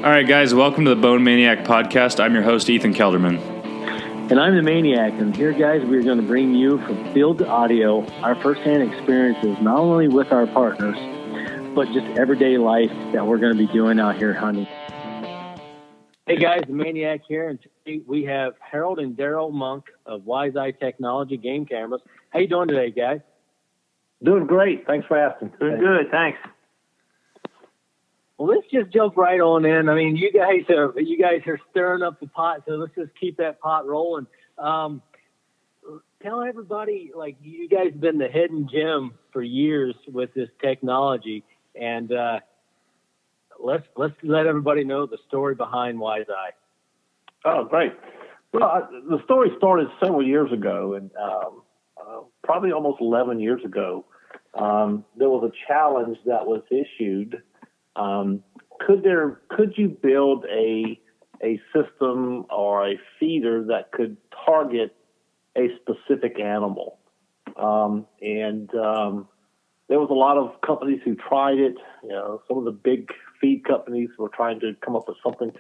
All right, guys, welcome to the Bone Maniac podcast. I'm your host, Ethan Kelderman. And I'm the Maniac, and here, guys, we're going to bring you from field to audio our firsthand experiences, not only with our partners, but just everyday life that we're going to be doing out here hunting. Hey, guys, the Maniac here, and today we have Harold and Darryl Monk of Wise Eye Technology Game Cameras. How you doing today, guys? Doing great. Thanks for asking. Doing good, thanks. Well, let's just jump right on in. I mean, you guys are stirring up the pot, so let's just keep that pot rolling. Tell everybody, like, you guys have been the hidden gem for years with this technology, and let's let everybody know the story behind Wise Eye. Oh, great. Well, the story started several years ago, and probably almost 11 years ago. There was a challenge that was issued. Could you build a system or a feeder that could target a specific animal? And there was a lot of companies who tried it. You know, some of the big feed companies were trying to come up with something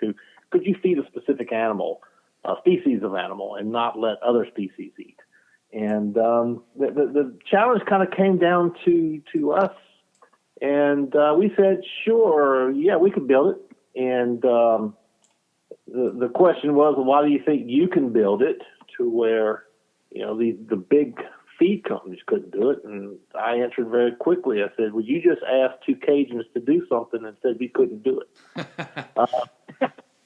could you feed a specific animal, a species of animal, and not let other species eat? And the challenge kind of came down to us. And we said, sure, yeah, we could build it. And the question was, well, why do you think you can build it to where, you know, the big feed companies couldn't do it? And I answered very quickly. I said, well, you just asked two Cajuns to do something and said we couldn't do it.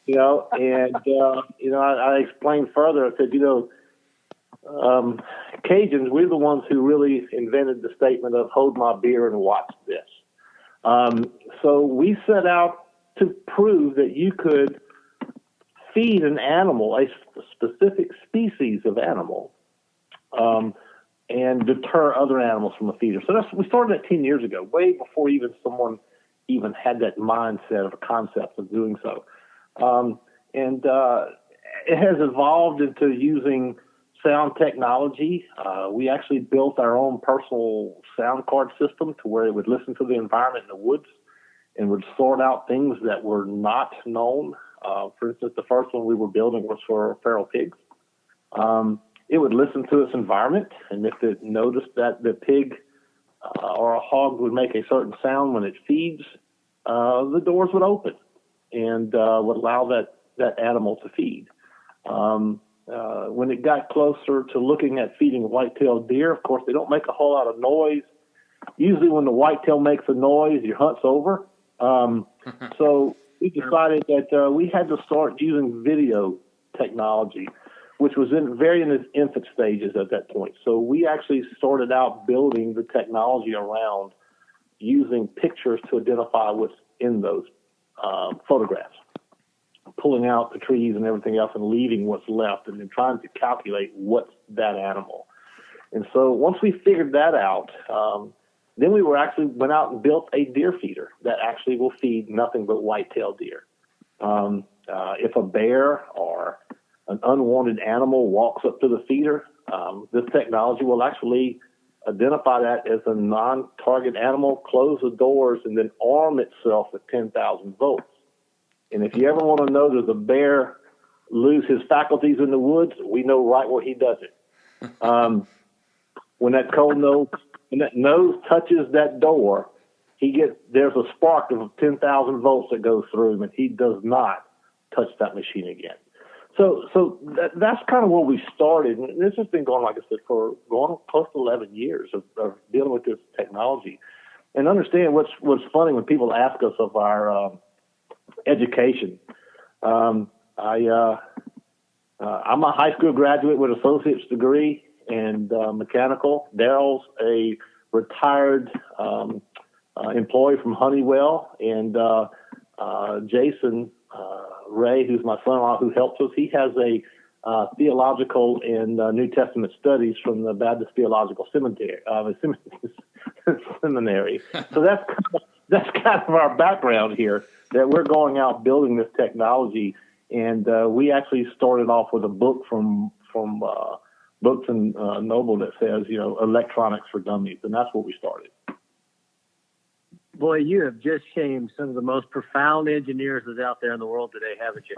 You know, and, you know, I explained further. I said, you know, Cajuns, we're the ones who really invented the statement of hold my beer and watch this. So we set out to prove that you could feed an animal, a specific species of animal, and deter other animals from a feeder. So we started that 10 years ago, way before someone had that mindset of a concept of doing so. And it has evolved into using sound technology. We actually built our own personal sound card system to where it would listen to the environment in the woods and would sort out things that were not known. For instance, the first one we were building was for feral pigs. It would listen to its environment, and if it noticed that the pig or a hog would make a certain sound when it feeds, the doors would open and would allow that animal to feed. When it got closer to looking at feeding white-tailed deer, of course, they don't make a whole lot of noise. Usually when the whitetail makes a noise, your hunt's over. So we decided that we had to start using video technology, which was very in its infant stages at that point. So we actually started out building the technology around using pictures to identify what's in those photographs, pulling out the trees and everything else and leaving what's left and then trying to calculate what's that animal. And so once we figured that out, then we went out and built a deer feeder that actually will feed nothing but white-tailed deer. If a bear or an unwanted animal walks up to the feeder, this technology will actually identify that as a non-target animal, close the doors, and then arm itself with 10,000 volts. And if you ever want to know, does a bear lose his faculties in the woods? We know right where he does it. When that nose touches that door, there's a spark of 10,000 volts that goes through him, and he does not touch that machine again. So that's kind of where we started. And this has been going, like I said, for going close to 11 years of dealing with this technology. And understand what's funny when people ask us of our education. I'm a high school graduate with an associate's degree in mechanical. Darryl's a retired employee from Honeywell, and Jason Ray, who's my son-in-law, who helps us, he has a theological and New Testament studies from the Baptist Theological Seminary. So that's kind of our background here, that we're going out building this technology. And we actually started off with a book from Books and Noble that says, you know, electronics for dummies. And that's what we started. Boy, you have just shamed some of the most profound engineers that's out there in the world today, haven't you?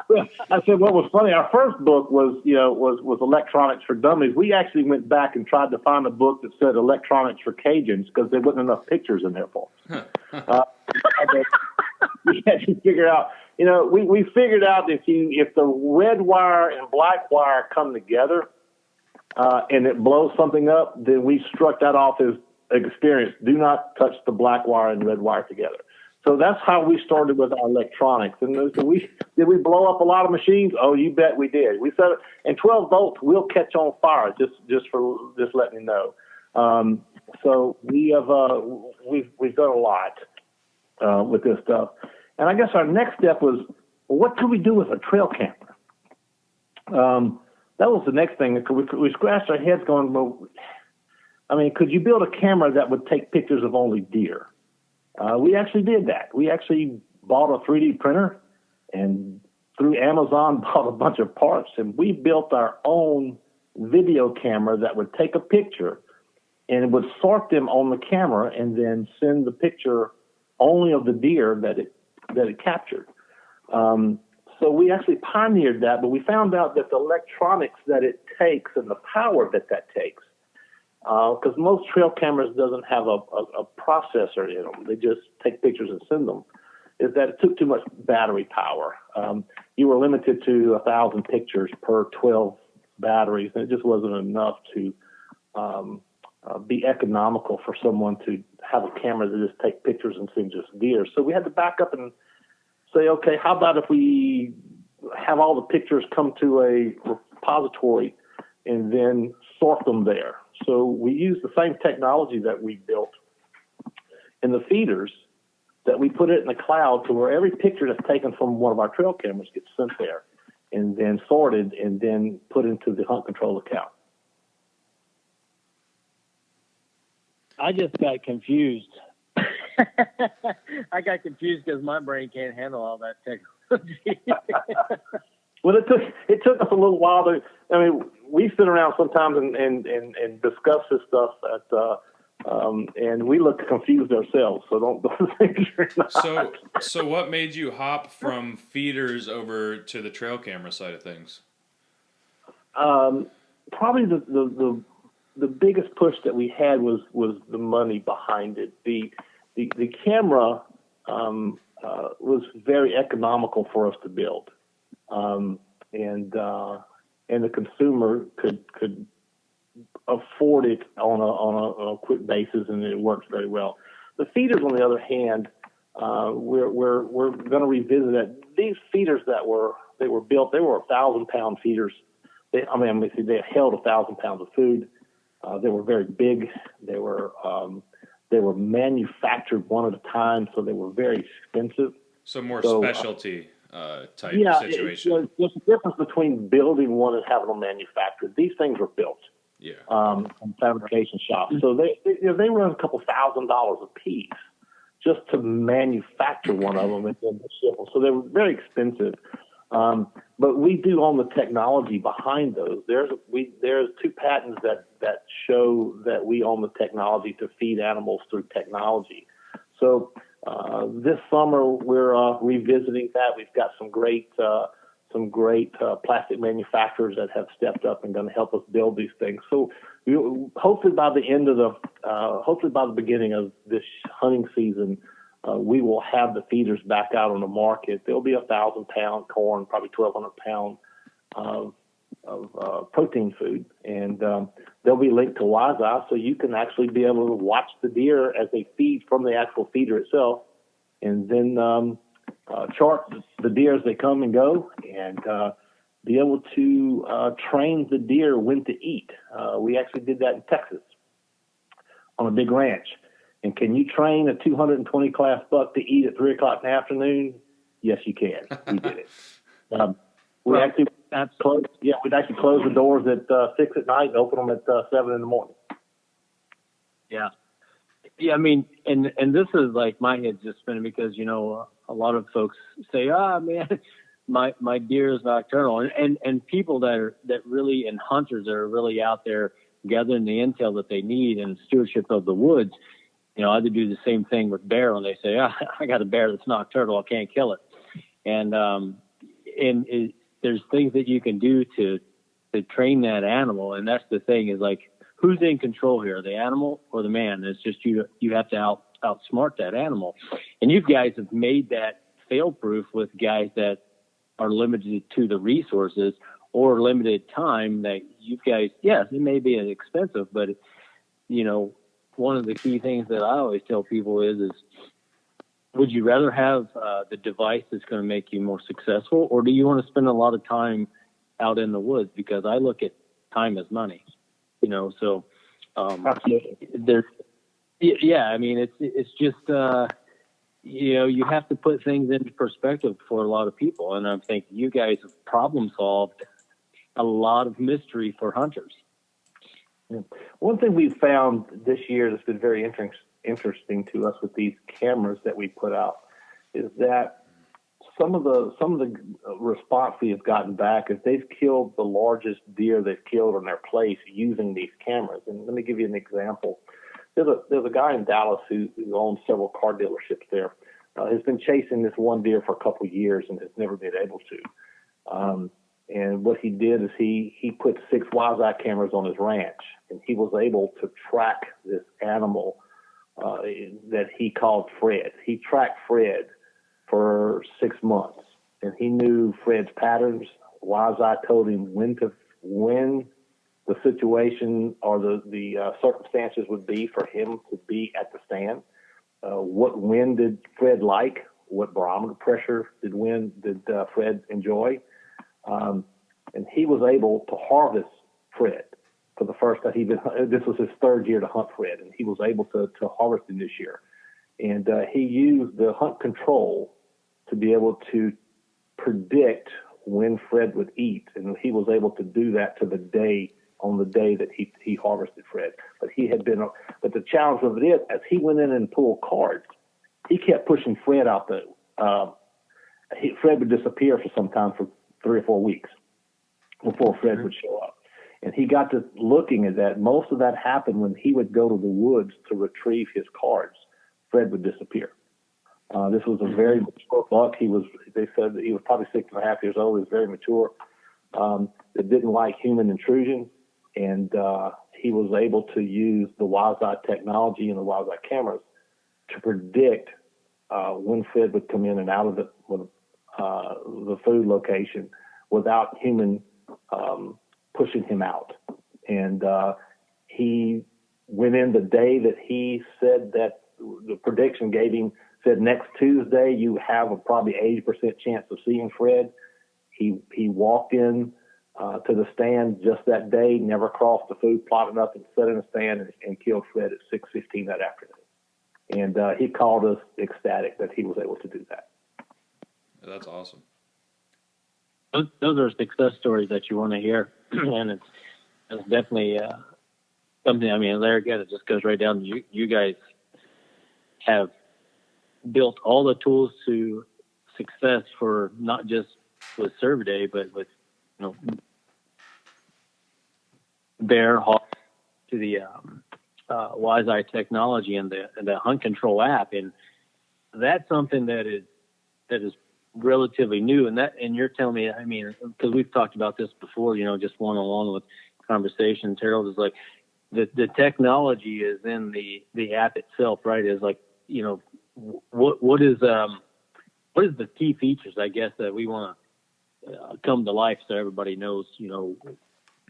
Well, I said what was funny. Our first book was Electronics for Dummies. We actually went back and tried to find a book that said Electronics for Cajuns because there wasn't enough pictures in there for us. We had to figure out. We figured out if the red wire and black wire come together and it blows something up, then we struck that off as experience. Do not touch the black wire and red wire together. So that's how we started with our electronics. And did we blow up a lot of machines? Oh, you bet we did. We said, and 12 volts will catch on fire. Just letting you know. So we have we've done a lot with this stuff. And I guess our next step was, well, what could we do with a trail camera? That was the next thing. We scratched our heads going, well, I mean, could you build a camera that would take pictures of only deer? We actually did that. We actually bought a 3D printer and through Amazon bought a bunch of parts, and we built our own video camera that would take a picture and it would sort them on the camera and then send the picture only of the deer that it captured. So we actually pioneered that, but we found out that the electronics that it takes and the power that takes, because most trail cameras doesn't have a processor in them. They just take pictures and send them, is that it took too much battery power. You were limited to 1,000 pictures per 12 batteries, and it just wasn't enough to be economical for someone to have a camera that just take pictures and send just deer. So we had to back up and say, okay, how about if we have all the pictures come to a repository and then sort them there? So we use the same technology that we built in the feeders, that we put it in the cloud to where every picture that's taken from one of our trail cameras gets sent there and then sorted and then put into the hunt control account. I just got confused. I got confused because my brain can't handle all that technology. Well, it took us a little while to. I mean, we sit around sometimes and discuss this stuff and we look confused ourselves. So don't think you're not. So what made you hop from feeders over to the trail camera side of things? Probably the biggest push that we had was the money behind it. The camera was very economical for us to build, and the consumer could afford it on a quick basis, and it works very well. The feeders, on the other hand, we're going to revisit that. These feeders they were built, they were 1,000-pound feeders. They held 1,000 pounds of food. They were very big. They were manufactured one at a time, so they were very expensive. So specialty type situation. There's a difference between building one and having them manufactured. These things were built. Yeah. In fabrication shops. So they run a couple $1,000s a piece just to manufacture one of them and then ship them. So they were very expensive. But we do own the technology behind those. There's 2 patents that show that we own the technology to feed animals through technology. So this summer we're revisiting that. We've got some great plastic manufacturers that have stepped up and going to help us build these things. So hopefully by the beginning of this hunting season, we will have the feeders back out on the market. There'll be 1,000-pound corn, probably 1,200 pounds of protein food, and they'll be linked to Wi-Fi, so you can actually be able to watch the deer as they feed from the actual feeder itself, and then chart the deer as they come and go, and be able to train the deer when to eat. We actually did that in Texas on a big ranch. And can you train a 220 class buck to eat at 3 o'clock in the afternoon? Yes, you can. We did it. We'd actually close the doors at 6 at night and open them at 7 in the morning. Yeah. Yeah. I mean, and this is like my head's just spinning because, a lot of folks say, man, my deer is nocturnal, and people that really, and hunters that are really out there gathering the intel that they need and stewardship of the woods. I'd do the same thing with Darryl, and they say, I got a bear that's nocturnal, I can't kill it. And there's things that you can do to train that animal, and that's the thing is like, who's in control here, the animal or the man? It's just you have to outsmart that animal. And you guys have made that fail-proof with guys that are limited to the resources or limited time that you guys, yes, it may be expensive, but, one of the key things that I always tell people is would you rather have the device that's going to make you more successful, or do you want to spend a lot of time out in the woods? Because I look at time as money, so there's, I mean, it's just, you have to put things into perspective for a lot of people. And I think you guys have problem solved a lot of mystery for hunters. Yeah. One thing we've found this year that's been very interesting to us with these cameras that we put out is that some of the response we have gotten back is they've killed the largest deer they've killed in their place using these cameras. And let me give you an example. There's a guy in Dallas who owns several car dealerships there. Has been chasing this one deer for a couple of years and has never been able to. And what he did is he put 6 Wi-Fi cameras on his ranch, and he was able to track this animal that he called Fred. He tracked Fred for 6 months, and he knew Fred's patterns. Wi-Fi told him when the situation or the circumstances would be for him to be at the stand. What wind did Fred like? What barometer pressure did Fred enjoy? And he was able to harvest Fred for the first time. This was his 3rd year to hunt Fred, and he was able to harvest him this year. And he used the hunt control to be able to predict when Fred would eat, and he was able to do that on the day that he harvested Fred. But but the challenge of it is, as he went in and pulled cards, he kept pushing Fred out Fred would disappear for some time for 3 or 4 weeks before Fred would show up. And he got to looking at that. Most of that happened when he would go to the woods to retrieve his cards. Fred would disappear. This was a very mature buck. They said that he was probably 6.5 years old. He was very mature. That didn't like human intrusion. And he was able to use the Wi-Fi technology and the Wi-Fi cameras to predict when Fred would come in and out of the food location without human pushing him out. And he went in the day that he said that the prediction gave him, said next Tuesday you have a probably 80% chance of seeing Fred. He walked in to the stand just that day, never crossed the food, plotted up and sat in the stand and killed Fred at 6:15 that afternoon. And he called us ecstatic that he was able to do that. That's awesome. Those are success stories that you want to hear, and it's definitely something. I mean, there again, it just goes right down to you guys have built all the tools to success for not just with Survey, but with bear, hawk, to the Wise Eye technology and the hunt control app, and that's something that is relatively new. And you're telling me, I mean, because we've talked about this before, just one-on-one with conversations. Harold is like, the technology is in the app itself, right? Is like, what is the key features, I guess, that we want to come to life so everybody knows,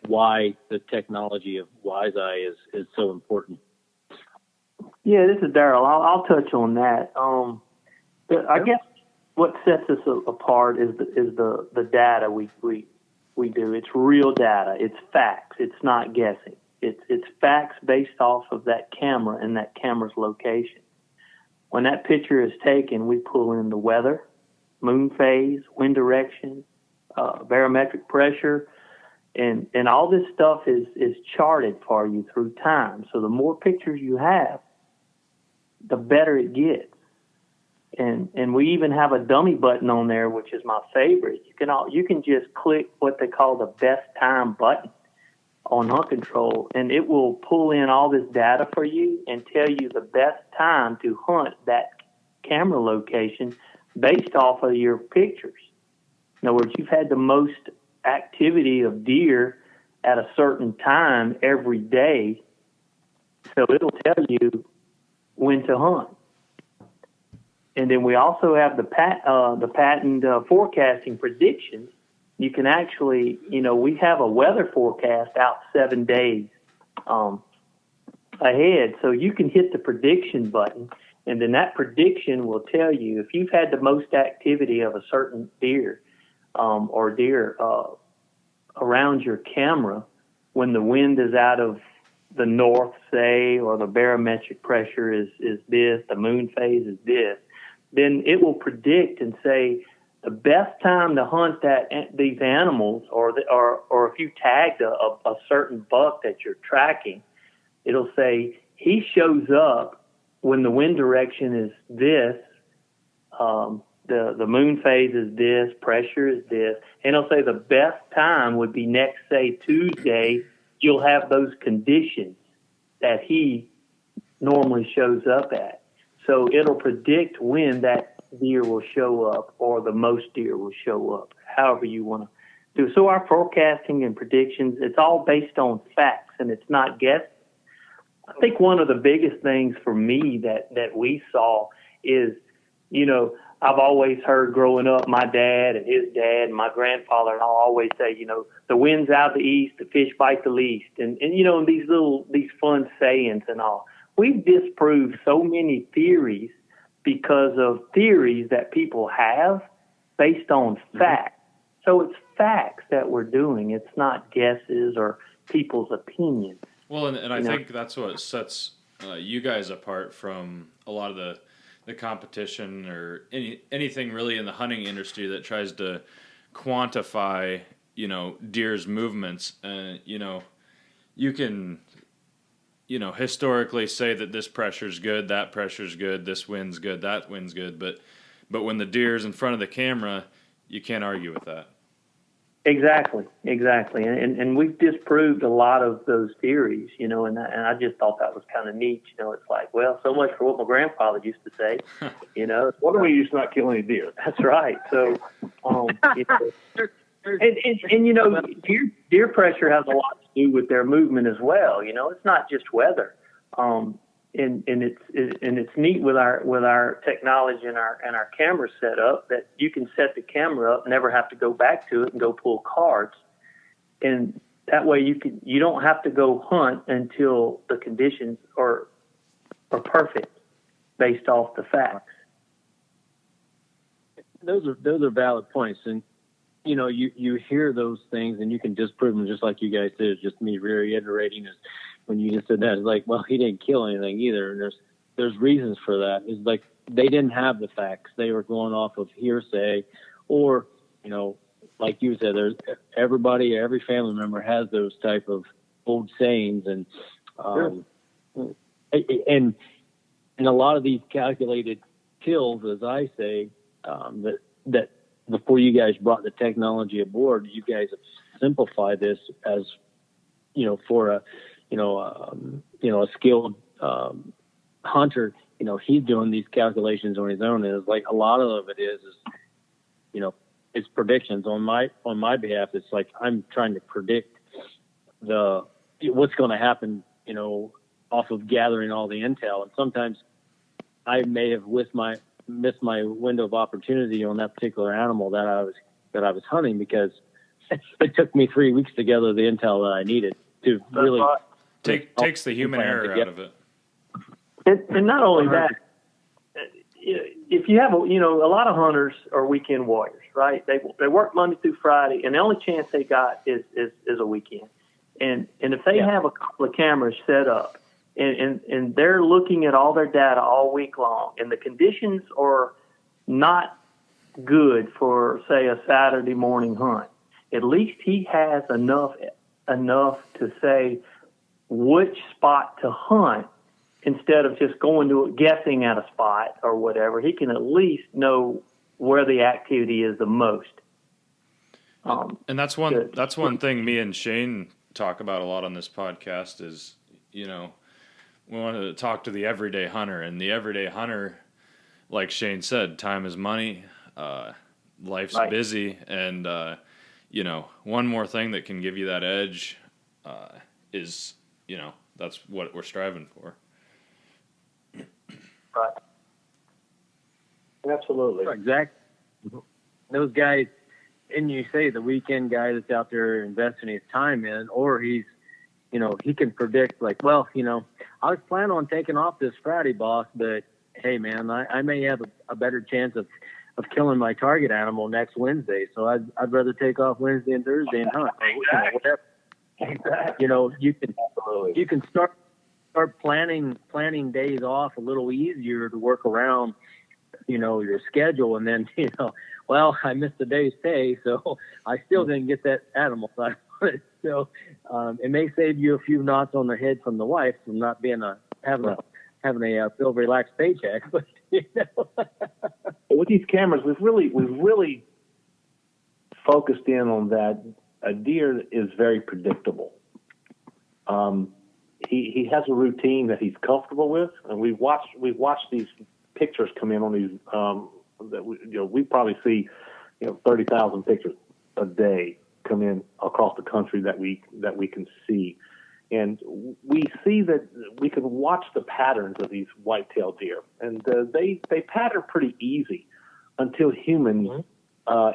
why the technology of Wise Eye is so important. Yeah, this is Darryl. I'll touch on that. I guess what sets us apart is the data we do. It's real data. It's facts. It's not guessing. It's facts based off of that camera and that camera's location. When that picture is taken, we pull in the weather, moon phase, wind direction, barometric pressure, and all this stuff is charted for you through time. So the more pictures you have, the better it gets. And we even have a dummy button on there, which is my favorite. You can just click what they call the best time button on Hunt Control, and it will pull in all this data for you and tell you the best time to hunt that camera location based off of your pictures. In other words, you've had the most activity of deer at a certain time every day, so it'll tell you when to hunt. And then we also have the patent forecasting predictions. You can actually, we have a weather forecast out 7 days ahead, so you can hit the prediction button, and then that prediction will tell you if you've had the most activity of a certain deer or deer around your camera when the wind is out of the north, say, or the barometric pressure is this, the moon phase is this, then it will predict and say the best time to hunt these animals, or if you tagged a certain buck that you're tracking, it'll say he shows up when the wind direction is this, the moon phase is this, pressure is this, and it'll say the best time would be next, say, Tuesday. You'll have those conditions that he normally shows up at. So it'll predict when that deer will show up, or the most deer will show up, however you want to do. So our forecasting and predictions, it's all based on facts, and it's not guessing. I think one of the biggest things for me that we saw is, I've always heard growing up, my dad and his dad and my grandfather and all always say, the wind's out the east, the fish bite the least. And these fun sayings and all. We've disproved so many theories because of theories that people have based on facts. So it's facts that we're doing. It's not guesses or people's opinions. Well, and I think that's what sets you guys apart from a lot of the competition or anything really in the hunting industry that tries to quantify, deer's movements. You can, historically say that this pressure's good, that pressure's good, this wind's good, that wind's good, but when the deer's in front of the camera, you can't argue with that. Exactly. And we've disproved a lot of those theories, and I just thought that was kind of neat. It's like, well, so much for what my grandfather used to say, What do we use to not kill any deer? That's right. So, deer pressure has a lot to do with their movement as well. It's not just weather. And it's neat with our technology and our camera setup that you can set the camera up, never have to go back to it and go pull cards, and that way you don't have to go hunt until the conditions are perfect based off the facts. Those are valid points, and you hear those things and you can disprove them just like you guys did. It's just me reiterating is. When you just said that, it's like, well, he didn't kill anything either. And there's reasons for that. It's like they didn't have the facts. They were going off of hearsay, or, like you said, every family member has those type of old sayings. And, and a lot of these calculated kills, as I say, that before you guys brought the technology aboard, you guys have simplified this as, for a skilled hunter, he's doing these calculations on his own. And it's like a lot of it is it's predictions on my behalf. It's like I'm trying to predict what's going to happen, off of gathering all the intel. And sometimes I may have missed my window of opportunity on that particular animal that I was hunting because it took me 3 weeks to gather the intel that I needed to really. Takes the human error out of it. And not only that, if you have a lot of hunters are weekend warriors, right? They work Monday through Friday, and the only chance they got is a weekend. And if they have a couple of cameras set up, and they're looking at all their data all week long, and the conditions are not good for, say, a Saturday morning hunt, at least he has enough to say which spot to hunt instead of just guessing at a spot or whatever. He can at least know where the activity is the most. And that's one thing me and Shane talk about a lot on this podcast is, we wanted to talk to the everyday hunter, and the everyday hunter, like Shane said, time is money, life's Right. busy, and, one more thing that can give you that edge is, that's what we're striving for. Right. Absolutely. Exactly. Those guys, and you say the weekend guy that's out there investing his time in, or he's, he can predict like, well, I was planning on taking off this Friday, boss, but hey, man, I may have a better chance of killing my target animal next Wednesday, so I'd rather take off Wednesday and Thursday and hunt. Or, whatever. Exactly. You can start planning days off a little easier to work around, your schedule, and then, well, I missed a day's pay, so I still didn't get that animal. So it may save you a few knots on the head from the wife from not being having a real relaxed paycheck, but with these cameras, we've really focused in on that. A deer is very predictable. He has a routine that he's comfortable with, and we've watched these pictures come in on these that we probably see 30,000 pictures a day come in across the country that we can see, and we see that we can watch the patterns of these white-tailed deer, and they pattern pretty easy until human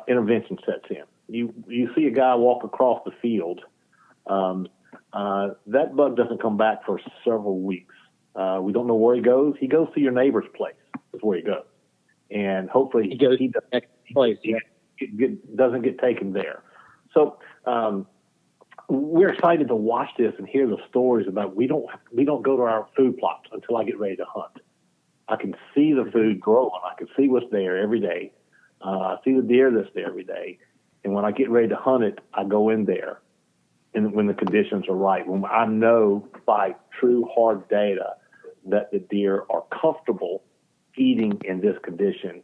intervention sets in. You see a guy walk across the field. That buck doesn't come back for several weeks. We don't know where he goes. He goes to your neighbor's place. Is where he goes, and hopefully he goes to the next place. Doesn't get taken there. So we're excited to watch this and hear the stories about we don't go to our food plots until I get ready to hunt. I can see the food growing. I can see what's there every day. I see the deer that's there every day. And when I get ready to hunt it, I go in there, and when the conditions are right, when I know by true hard data that the deer are comfortable eating in this condition.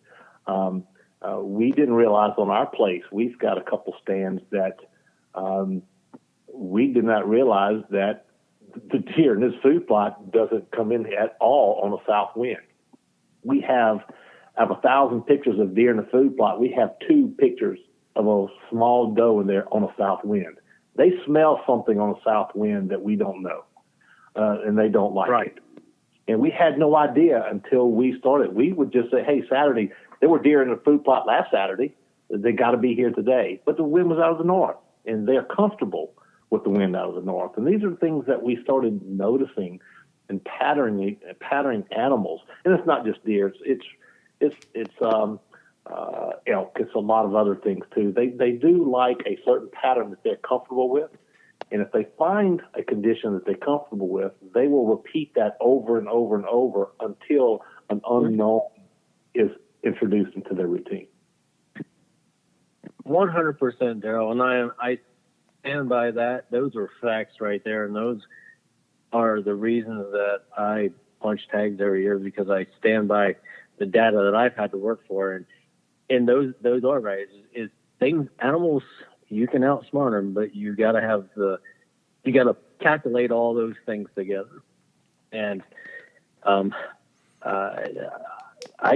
We didn't realize on our place, we've got a couple stands that we did not realize that the deer in this food plot doesn't come in at all on a south wind. We have 1,000 pictures of deer in the food plot. We have 2 pictures of a small doe in there on a south wind. They smell something on a south wind that we don't know, and they don't like it. And we had no idea until we started. We would just say, hey, Saturday, there were deer in the food plot last Saturday. They got to be here today. But the wind was out of the north, and they're comfortable with the wind out of the north. And these are things that we started noticing and patterning animals. And it's not just deer. It's elk. It's a lot of other things, too. They do like a certain pattern that they're comfortable with. And if they find a condition that they're comfortable with, they will repeat that over and over and over until an unknown is introduced into their routine. 100%, Darryl, and I stand by that. Those are facts right there, and those are the reasons that I punch tags every year, because I stand by the data that I've had to work for, and those are right. Is things, animals, you can outsmart them, but you got to calculate all those things together. And I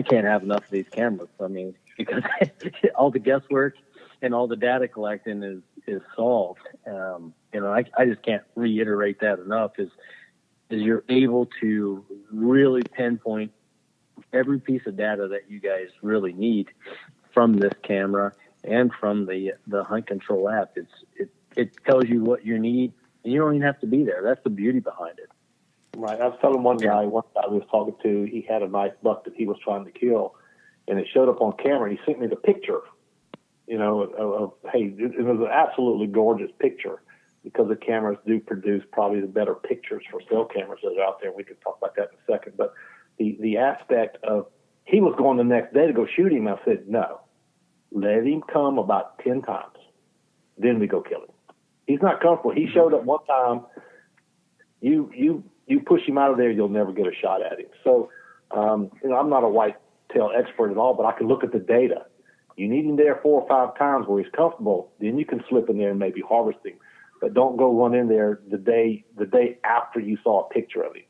can't have enough of these cameras. I mean, because all the guesswork and all the data collecting is solved. I just can't reiterate that enough. Is you're able to really pinpoint every piece of data that you guys really need from this camera and from the Hunt Control app. It tells you what you need, and you don't even have to be there. That's the beauty behind it. Right. I was telling one guy we was talking to, he had a nice buck that he was trying to kill, and it showed up on camera. And he sent me the picture, of hey, it was an absolutely gorgeous picture, because the cameras do produce probably the better pictures for cell cameras that are out there. We can talk about that in a second. But the aspect of, he was going the next day to go shoot him. I said, no, let him come about 10 times. Then we go kill him. He's not comfortable. He showed up one time. You push him out of there, you'll never get a shot at him. So, I'm not a whitetail expert at all, but I can look at the data. You need him there 4 or 5 times where he's comfortable, then you can slip in there and maybe harvest him. but don't go run in there the day after you saw a picture of him.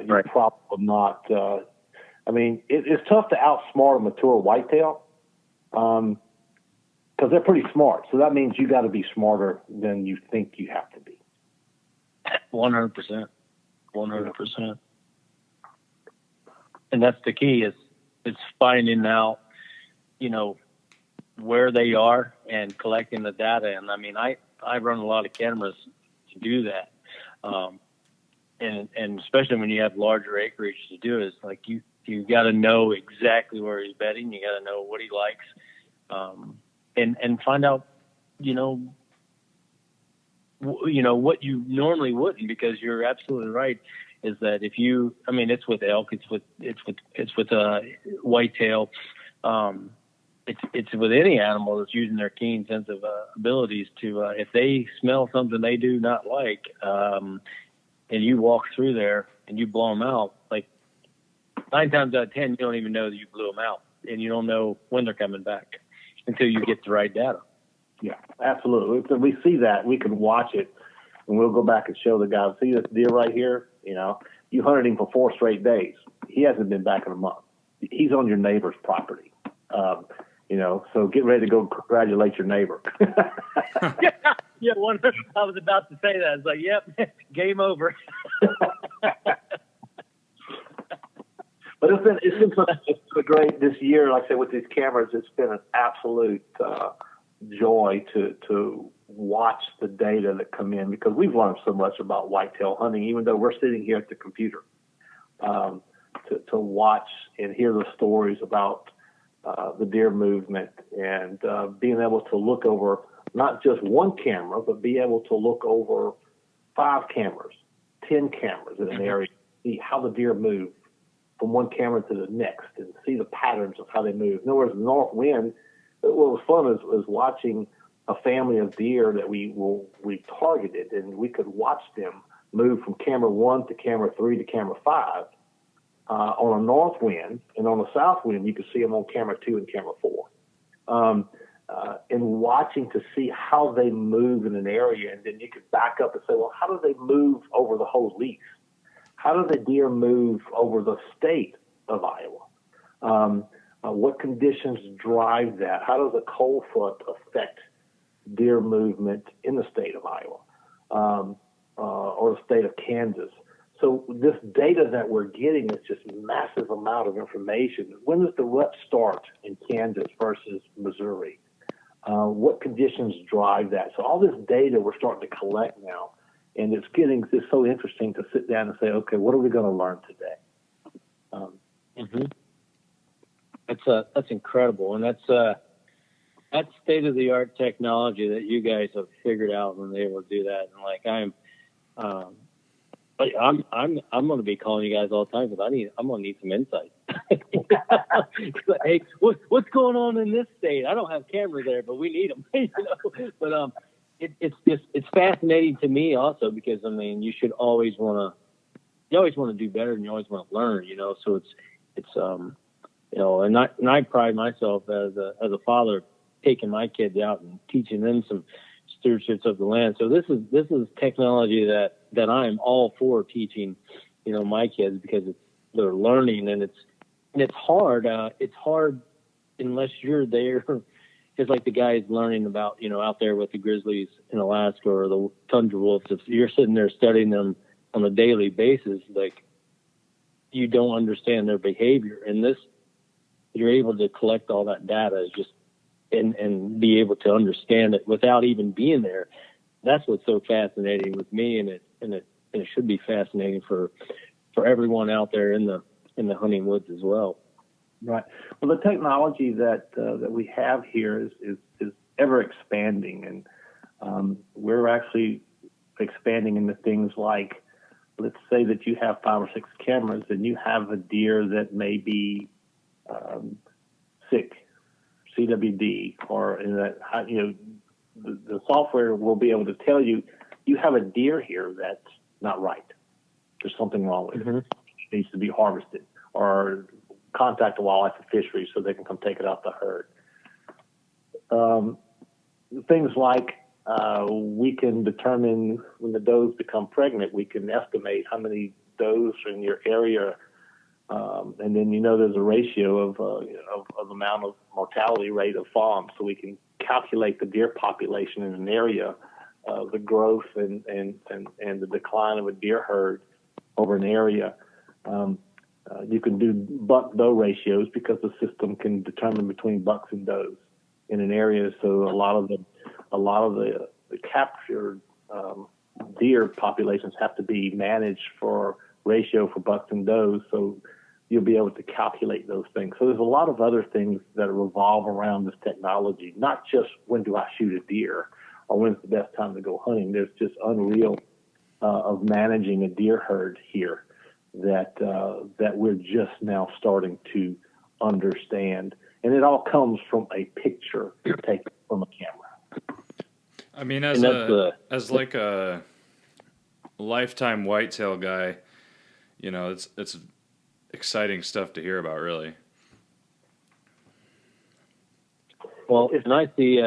You're probably not. I mean, it's tough to outsmart a mature whitetail because they're pretty smart. So that means you got to be smarter than you think you have to be. 100%. 100%. And that's the key is finding out, where they are and collecting the data. And I mean, I run a lot of cameras to do that. And especially when you have larger acreage to do it, it's like you got to know exactly where he's bedding. You got to know what he likes, and find out, what you normally wouldn't, because you're absolutely right. Is that it's with elk, it's with whitetail, it's with any animal that's using their keen sense of abilities to, if they smell something they do not like, and you walk through there and you blow them out, like 9 times out of 10, you don't even know that you blew them out, and you don't know when they're coming back until you get the right data. Yeah, absolutely. If we see that, we can watch it, and we'll go back and show the guy, see this deer right here? You hunted him for 4 straight days. He hasn't been back in a month. He's on your neighbor's property. So get ready to go congratulate your neighbor. Yeah, I was about to say that. It's like, yep, game over. But it's been such great this year. Like I said, with these cameras, it's been an absolute joy to watch the data that come in, because we've learned so much about whitetail hunting, even though we're sitting here at the computer, to watch and hear the stories about the deer movement, and being able to look over not just one camera, but be able to look over 5 cameras, 10 cameras in an area, see how the deer move from one camera to the next, and see the patterns of how they move. In other words, north wind, what was fun is watching a family of deer that we targeted, and we could watch them move from camera 1 to camera 3 to camera 5 on a north wind, and on a south wind you could see them on camera 2 and camera 4. And watching to see how they move in an area, and then you could back up and say, well, how do they move over the whole lease? How do the deer move over the state of Iowa? What conditions drive that? How does a cold front affect deer movement in the state of Iowa or the state of Kansas? So this data that we're getting is just a massive amount of information. When does the rut start in Kansas versus Missouri? What conditions drive that? So all this data we're starting to collect now, and it's so interesting to sit down and say, okay, what are we going to learn today? That's incredible, and that's state of the art technology that you guys have figured out and able to do that. And I'm going to be calling you guys all the time because I'm going to need some insight. Hey, what's going on in this state? I don't have cameras there, but we need them. But it's fascinating to me also, because you should always want to do better, and you always want to learn. So it's and I pride myself as a father, taking my kids out and teaching them some stewardships of the land. So this is technology that I'm all for teaching, my kids, because they're learning, and it's hard. It's hard unless you're there. It's like the guys learning about, out there with the grizzlies in Alaska or the tundra wolves. If you're sitting there studying them on a daily basis, like, you don't understand their behavior. And you're able to collect all that data and be able to understand it without even being there. That's what's so fascinating with me, and it should be fascinating for everyone out there in the hunting woods as well. Right. Well, the technology that we have here is ever expanding, and we're actually expanding into things like, let's say that you have 5 or 6 cameras, and you have a deer that may be sick, CWD, or the software will be able to tell you have a deer here that's not right. There's something wrong with it. It needs to be harvested, or contact a wildlife and fisheries so they can come take it out the herd. Things like we can determine when the does become pregnant, we can estimate how many does in your area. And then, there's a ratio of amount of mortality rate of fawns. So we can calculate the deer population in an area, the growth and the decline of a deer herd over an area. You can do buck-doe ratios because the system can determine between bucks and does in an area. So a lot of the captured deer populations have to be managed for ratio for bucks and does. So you'll be able to calculate those things. So there's a lot of other things that revolve around this technology, not just when do I shoot a deer or when's the best time to go hunting. There's just unreal of managing a deer herd here that we're just now starting to understand. And it all comes from a picture taken from a camera. I mean, as like a lifetime whitetail guy, it's exciting stuff to hear about, really. Well, and I see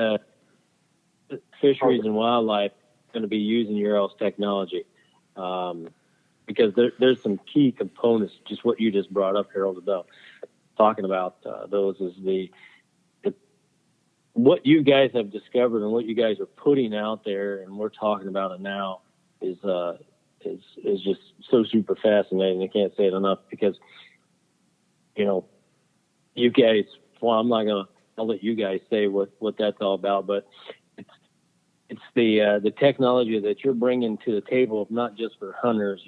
fisheries and wildlife going to be using your all's technology because there's some key components, just what you just brought up, Harold, about talking about those is the what you guys have discovered and what you guys are putting out there, and we're talking about it now, is just so super fascinating. I can't say it enough because, you guys, well, I'll let you guys say what that's all about, but it's the technology that you're bringing to the table, not just for hunters.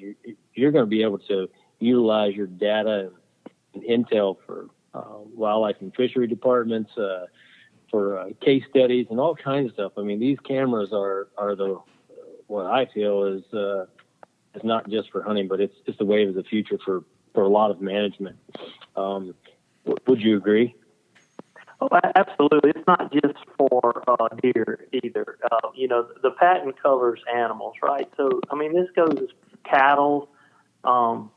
You're going to be able to utilize your data and intel for wildlife and fishery departments, for case studies and all kinds of stuff. I mean, these cameras are what I feel is not just for hunting, but it's the wave of the future for a lot of management. Would you agree? Oh, absolutely. It's not just for deer either. The patent covers animals, right? So, I mean, this goes cattle, goat,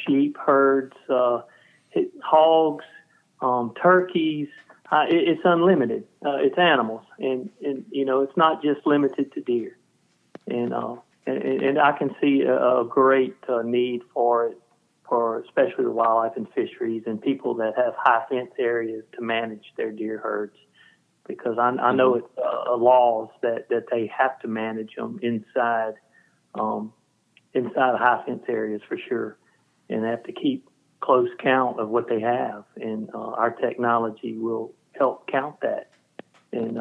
sheep, herds, hogs, turkeys. It's unlimited. It's animals, and it's not just limited to deer. And I can see a great need for it, for especially the wildlife and fisheries and people that have high fence areas to manage their deer herds, because I know it's laws that they have to manage them inside high fence areas for sure, and they have to keep close count of what they have, and our technology will help count that and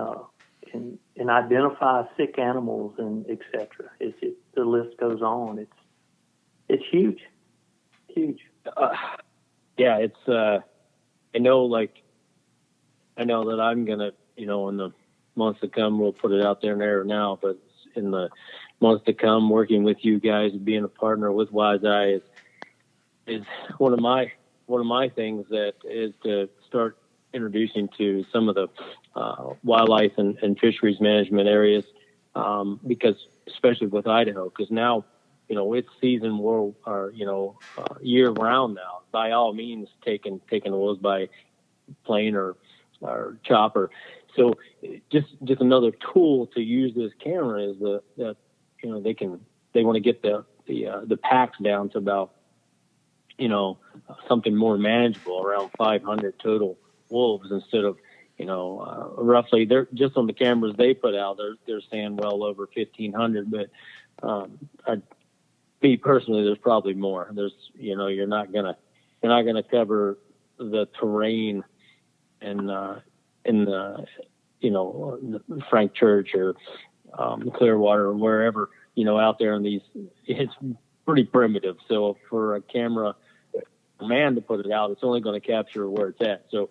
identify sick animals and etc. The list goes on. It's huge. Yeah, it's I know that I'm gonna, in the months to come, we'll put it out there now, but in the months to come, working with you guys and being a partner with Wise Eye is one of my things that is to start introducing to some of the wildlife and fisheries management areas, because especially with Idaho, because now it's season year round now. By all means, taking wolves by plane or chopper. So just another tool to use this camera is that they want to get the packs down to about something more manageable, around 500 total wolves instead of roughly, they're just on the cameras they put out, they're saying well over 1,500, but me personally, there's probably more. There's you're not gonna cover the terrain in the Frank Church or Clearwater or wherever out there in these. It's pretty primitive. So for a camera man to put it out, it's only going to capture where it's at. So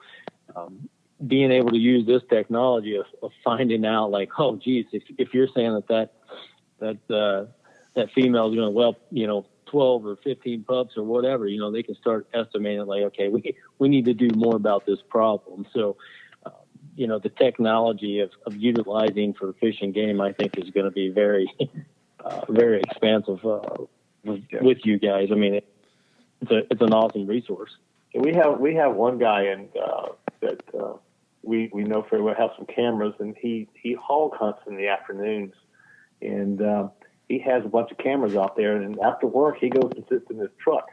being able to use this technology of finding out, like, oh geez, if you're saying that female is going to whelp 12 or 15 pups or whatever, they can start estimating, like, okay, we need to do more about this problem. So the technology of utilizing for fish and game, I think, is going to be very very expansive with you guys. I mean, it's an awesome resource. We have one guy that we know very well have some cameras, and he hog hunts in the afternoons, and he has a bunch of cameras out there. And after work, he goes and sits in his truck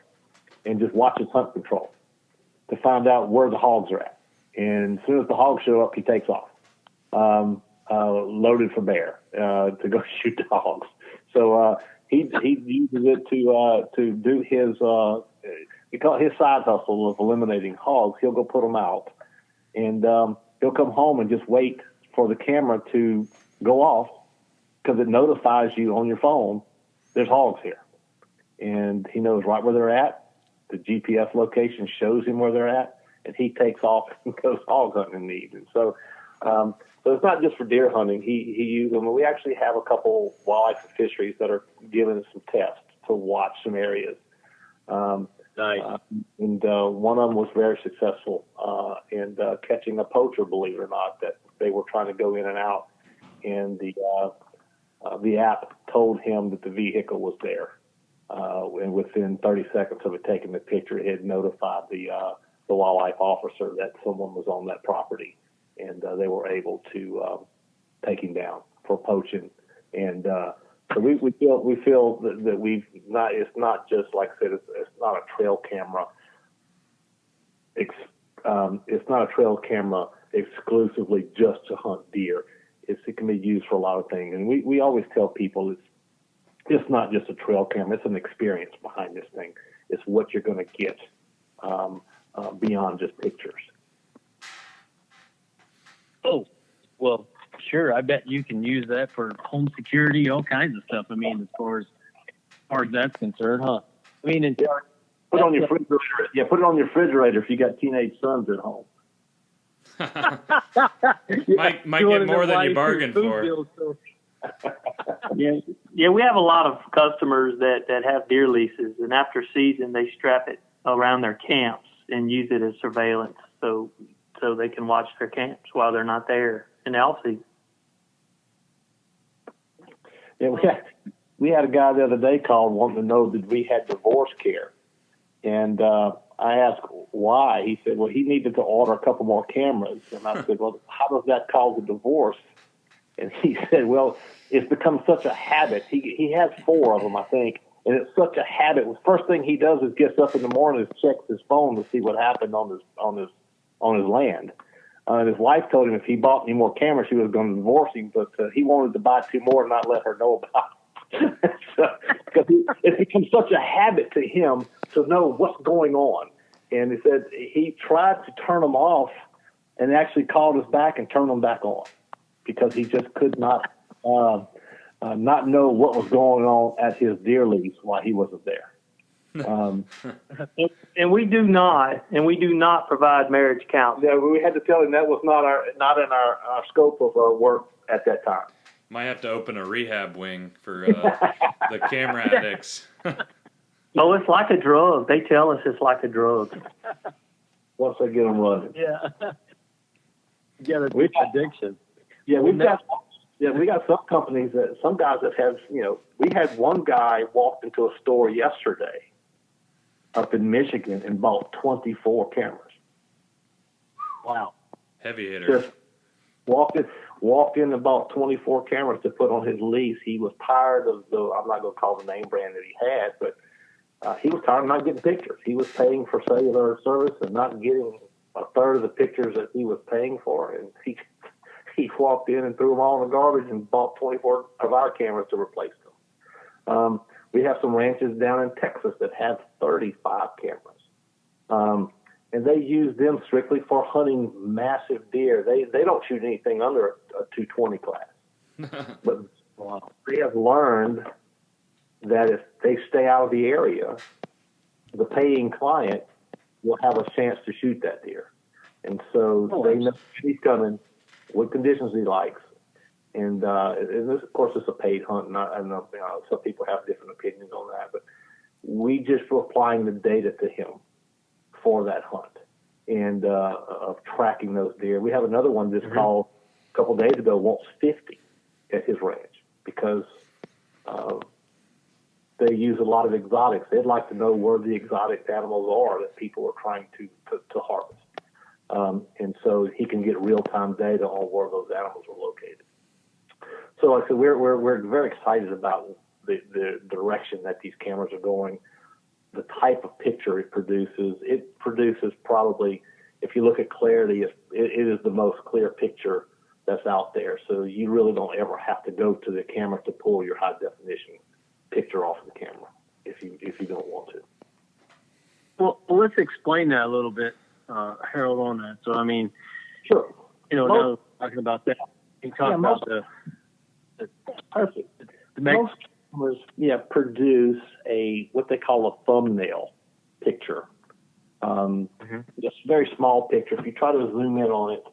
and just watches hunt control to find out where the hogs are at. And as soon as the hogs show up, he takes off, loaded for bear, to go shoot the hogs. So he uses it to do his his side hustle of eliminating hogs. He'll go put them out, and he'll come home and just wait for the camera to go off, because it notifies you on your phone there's hogs here, and he knows right where they're at. The GPS location shows him where they're at, and he takes off and goes hog hunting in the evening. So it's not just for deer hunting. He uses them. We actually have a couple wildlife and fisheries that are giving us some tests to watch some areas. Nice. And one of them was very successful in catching a poacher, believe it or not, that they were trying to go in and out, and the app told him that the vehicle was there. And within 30 seconds of it taking the picture, it had notified the wildlife officer that someone was on that property, and they were able to take him down for poaching. And so we feel that we've not. It's not just, like I said, it's not a trail camera. It's not a trail camera exclusively just to hunt deer. It can be used for a lot of things. And we always tell people it's not just a trail camera. It's an experience behind this thing. It's what you're going to get beyond just pictures. Oh, well, sure. I bet you can use that for home security, all kinds of stuff. I mean, as far as that's concerned, huh? I mean, put it on your refrigerator. Yeah, put it on your refrigerator if you got teenage sons at home. Might get more than you bargained for. Yeah, we have a lot of customers that have deer leases, and after season they strap it around their camps and use it as surveillance, so they can watch their camps while they're not there in the off season. Yeah, we had a guy the other day called wanting to know that we had divorce care, and I asked why. He said, well, he needed to order a couple more cameras, and I said, well, how does that cause a divorce? And he said, well, it's become such a habit. He has 4 of them, I think, and it's such a habit. The first thing he does is gets up in the morning and checks his phone to see what happened on his land. And his wife told him if he bought any more cameras, she was going to divorce him, but he wanted to buy 2 more and not let her know about it. Because it's become such a habit to him to know what's going on. And he said he tried to turn them off and actually called us back and turned them back on, because he just could not know what was going on at his deer lease while he wasn't there. And we do not provide marriage counseling. Yeah, we had to tell him that was not in our scope of work at that time. Might have to open a rehab wing for the camera addicts. Oh, it's like a drug. They tell us it's like a drug. Once they get them running. Yeah. You got an addiction. Yeah, we got some companies some guys that have, we had one guy walked into a store yesterday up in Michigan and bought 24 cameras. Wow. Heavy hitter. Just walked in and bought 24 cameras to put on his lease. He was tired of I'm not going to call the name brand that he had, but he was tired of not getting pictures. He was paying for cellular service and not getting a third of the pictures that he was paying for. And he walked in and threw them all in the garbage and bought 24 of our cameras to replace them. We have some ranches down in Texas that have 35 cameras. And they use them strictly for hunting massive deer. They don't shoot anything under a 220 class. But they have learned that if they stay out of the area, the paying client will have a chance to shoot that deer. And so they know he's coming, what conditions he likes. And this, of course, it's a paid hunt. And I know some people have different opinions on that, but we just were applying the data to him for that hunt and of tracking those deer. We have another one just called a couple of days ago, wants 50 at his ranch because they use a lot of exotics. They'd like to know where the exotic animals are that people are trying to harvest. and so he can get real-time data on where those animals are located. So like I said, we're very excited about the direction that these cameras are going, the type of picture it produces. It produces probably, if you look at clarity, it is the most clear picture that's out there. So you really don't ever have to go to the camera to pull your high definition picture off of the camera if you don't want to. Well, let's explain that a little bit, Harold, on that. So, I mean, sure. Now talking about that, you talk about the perfect. Most cameras, produce what they call a thumbnail picture. Just a very small picture. If you try to zoom in on it,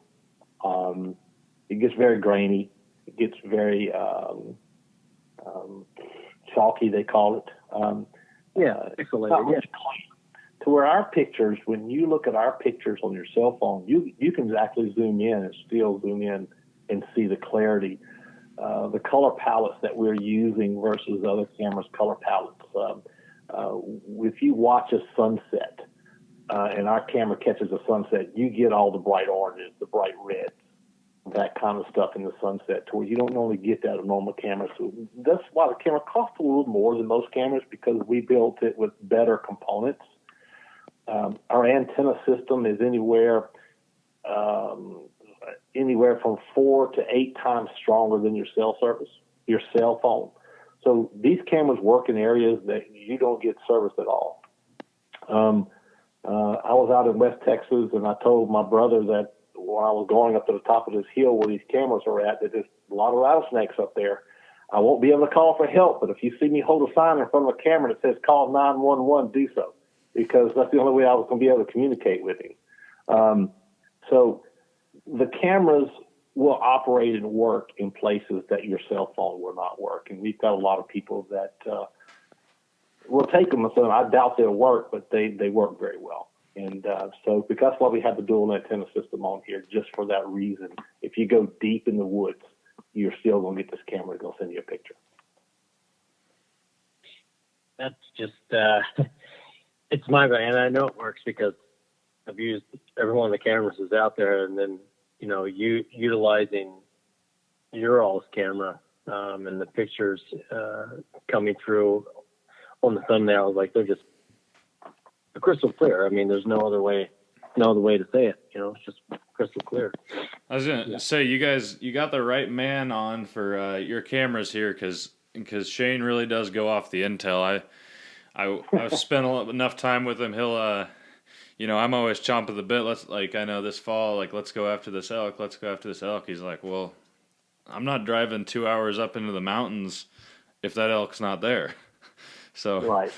it gets very grainy. It gets very chalky, they call it. Pixelated. To where our pictures, when you look at our pictures on your cell phone, you can actually zoom in and still zoom in and see the clarity. The color palettes that we're using versus other cameras' color palettes. If you watch a sunset and our camera catches a sunset, you get all the bright oranges, the bright reds, that kind of stuff in the sunset, to where you don't normally get that on normal cameras. So that's why the camera costs a little more than most cameras, because we built it with better components. Our antenna system is anywhere from 4 to 8 times stronger than your cell phone. So these cameras work in areas that you don't get service at all. I was out in West Texas, and I told my brother that when I was going up to the top of this hill where these cameras are at, that there's a lot of rattlesnakes up there. I won't be able to call for help, but if you see me hold a sign in front of a camera that says call 911, do so, because that's the only way I was going to be able to communicate with him. So the cameras will operate and work in places that your cell phone will not work. And we've got a lot of people that will take them and say, I doubt they'll work, but they work very well. And so because that's why we have the dual antenna system on here, just for that reason. If you go deep in the woods, you're still going to get this camera that's going to send you a picture. That's just, it's my way, and I know it works because I've used every one of the cameras that's out there, and then, utilizing your all's camera and the pictures coming through on the thumbnails, like they're just crystal clear. I mean, there's no other way to say it. It's just crystal clear. I was gonna say, you got the right man on for your cameras here, because Shane really does go off the intel. I've spent enough time with him. He'll I'm always chomping the bit. I know this fall, let's go after this elk. Let's go after this elk. He's like, well, I'm not driving 2 hours up into the mountains if that elk's not there. So, right.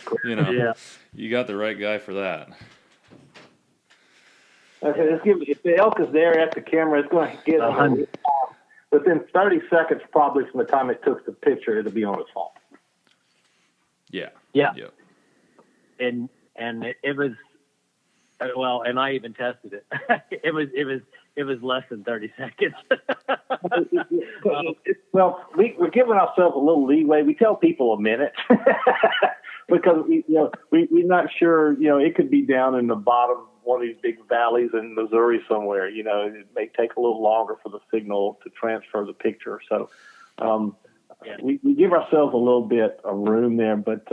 You got the right guy for that. Okay, if the elk is there at the camera, it's going to get within 30 seconds, probably from the time it took the picture, it'll be on its phone. Yeah. Yep. And it was, well, and I even tested it. It was less than 30 seconds. Well, we're giving ourselves a little leeway. We tell people a minute because we're not sure. It could be down in the bottom one of these big valleys in Missouri somewhere. It may take a little longer for the signal to transfer the picture. So we give ourselves a little bit of room there. But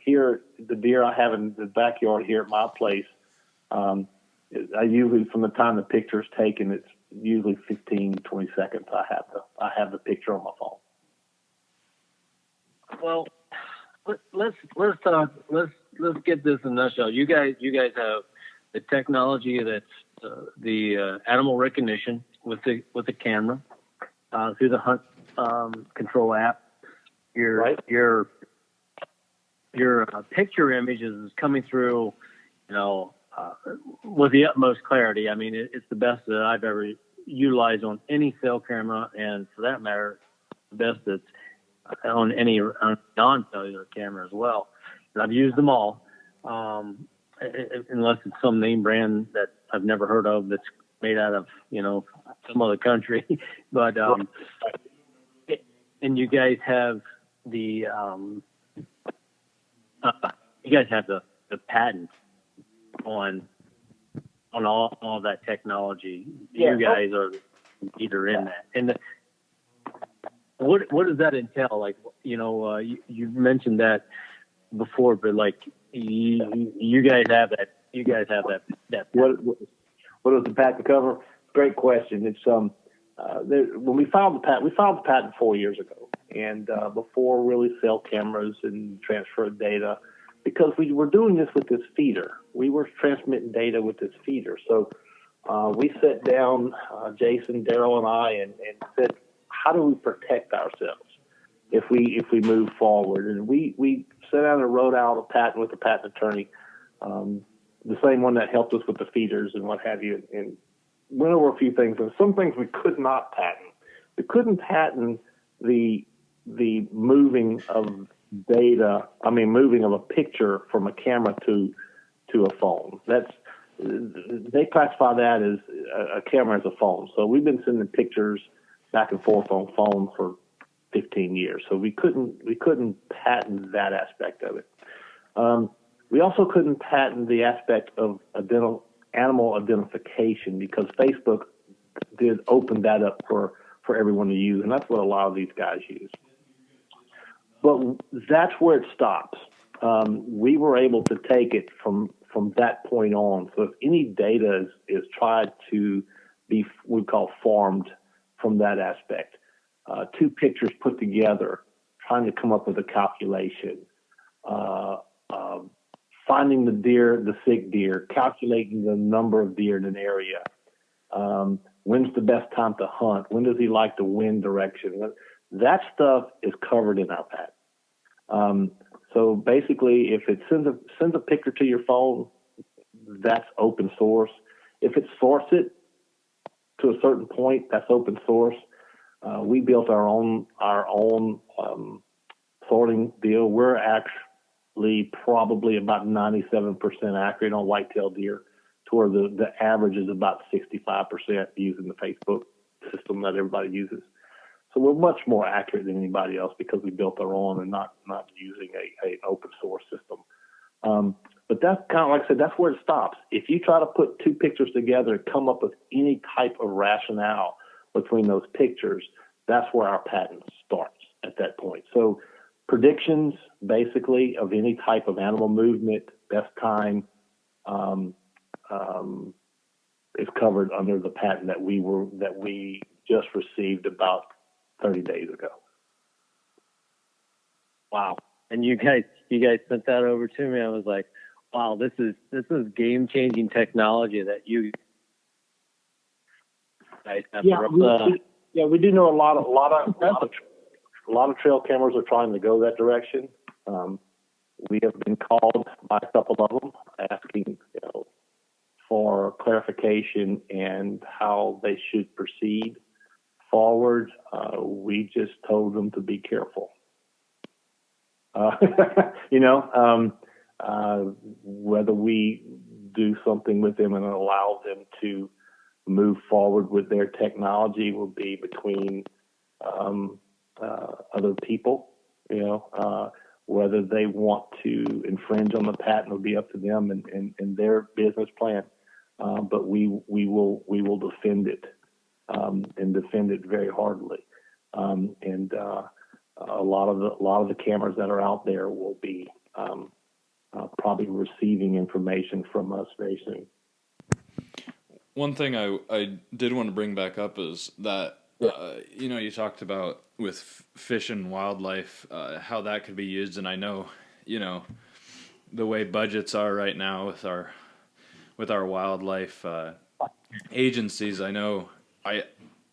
here, the deer I have in the backyard here at my place, I usually, from the time the picture is taken, it's usually 15, 20 seconds. I have the picture on my phone. Well, let's talk. Let's get this in a nutshell. You guys have the technology that's the animal recognition with the camera through the hunt control app. Your picture images is coming through, with the utmost clarity. I mean, it's the best that I've ever utilized on any cell camera, and for that matter, the best that's on any non-cellular camera as well. And I've used them all, unless it's some name brand that I've never heard of that's made out of some other country. But and you guys have the patent on on all that technology. Yeah. You guys are either in that. And what does that entail? Like, you mentioned that before, but like you guys have that. You guys have that. What does the patent cover? Great question. It's when we filed the patent 4 years ago, and before really cell cameras and transfer data, because we were doing this with this feeder. We were transmitting data with this feeder. So we sat down, Jason, Darryl, and I, and said, how do we protect ourselves if we move forward? And we sat down and wrote out a patent with a patent attorney, the same one that helped us with the feeders and what have you, and went over a few things. And some things we could not patent. We couldn't patent the moving of data. I mean, moving of a picture from a camera to a phone. They classify that as a camera as a phone. So we've been sending pictures back and forth on phone for 15 years. So we couldn't patent that aspect of it. We also couldn't patent the aspect of animal identification, because Facebook did open that up for everyone to use, and that's what a lot of these guys use. But that's where it stops. We were able to take it from that point on. So if any data is tried to be, we call farmed from that aspect, two pictures put together, trying to come up with a calculation, finding the deer, the sick deer, calculating the number of deer in an area. When's the best time to hunt? When does he like the wind direction? That stuff is covered in our patent. So basically, if it sends a picture to your phone, that's open source. If it sorts it to a certain point, that's open source. We built our own sorting deal. We're actually probably about 97% accurate on whitetail deer, to where the average is about 65% using the Facebook system that everybody uses. So we're much more accurate than anybody else because we built our own and not using an open source system. But that's kind of, like I said, that's where it stops. If you try to put two pictures together and come up with any type of rationale between those pictures, that's where our patent starts at that point. So predictions, basically, of any type of animal movement, best time, is covered under the patent that we just received about 30 days ago. Wow. And you guys sent that over to me. I was like, wow, this is game-changing technology that you guys have. We do know a lot of trail cameras are trying to go that direction. We have been called by a couple of them asking, for clarification and how they should proceed forward. We just told them to be careful. Whether we do something with them and allow them to move forward with their technology will be between other people. Whether they want to infringe on the patent will be up to them and their business plan. But we will defend it and defend it very hardly. A lot of the cameras that are out there will be probably receiving information from us very soon. One thing I did want to bring back up is that, you talked about with fish and wildlife, how that could be used. And I know, the way budgets are right now with our wildlife agencies. I know I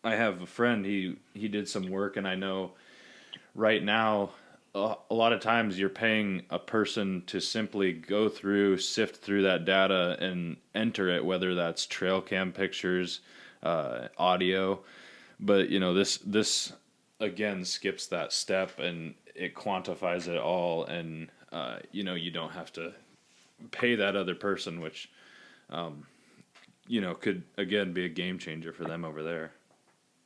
have a friend, he did some work, and I know right now, a lot of times you're paying a person to simply go through, sift through that data and enter it, whether that's trail cam pictures, audio. But, this again skips that step and it quantifies it all. And, you don't have to pay that other person, which, could again be a game changer for them over there.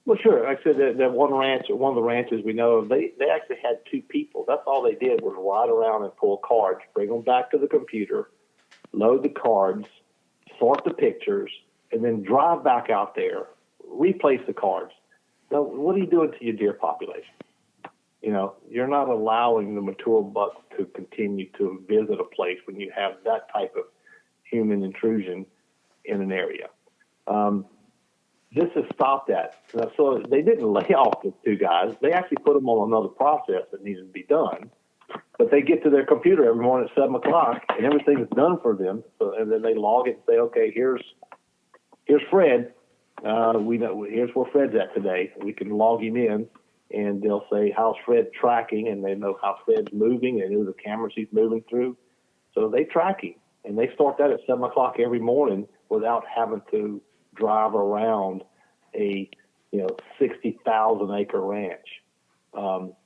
Well, sure. Like I said, that one of the ranches we know of, they actually had two people. That's all they did was ride around and pull cards, bring them back to the computer, load the cards, sort the pictures, and then drive back out there, replace the cards. Now, what are you doing to your deer population? You know, you're not allowing the mature buck to continue to visit a place when you have that type of human intrusion in an area. This has stopped that. So they didn't lay off the two guys. They actually put them on another process that needed to be done. But they get to their computer every morning at 7 o'clock, and everything is done for them. So, and then they log it and say, okay, here's Fred. We know here's where Fred's at today. We can log him in, and they'll say, how's Fred tracking? And they know how Fred's moving. They know the cameras he's moving through. So they track him, and they start that at 7 o'clock every morning without having to drive around a 60,000 acre ranch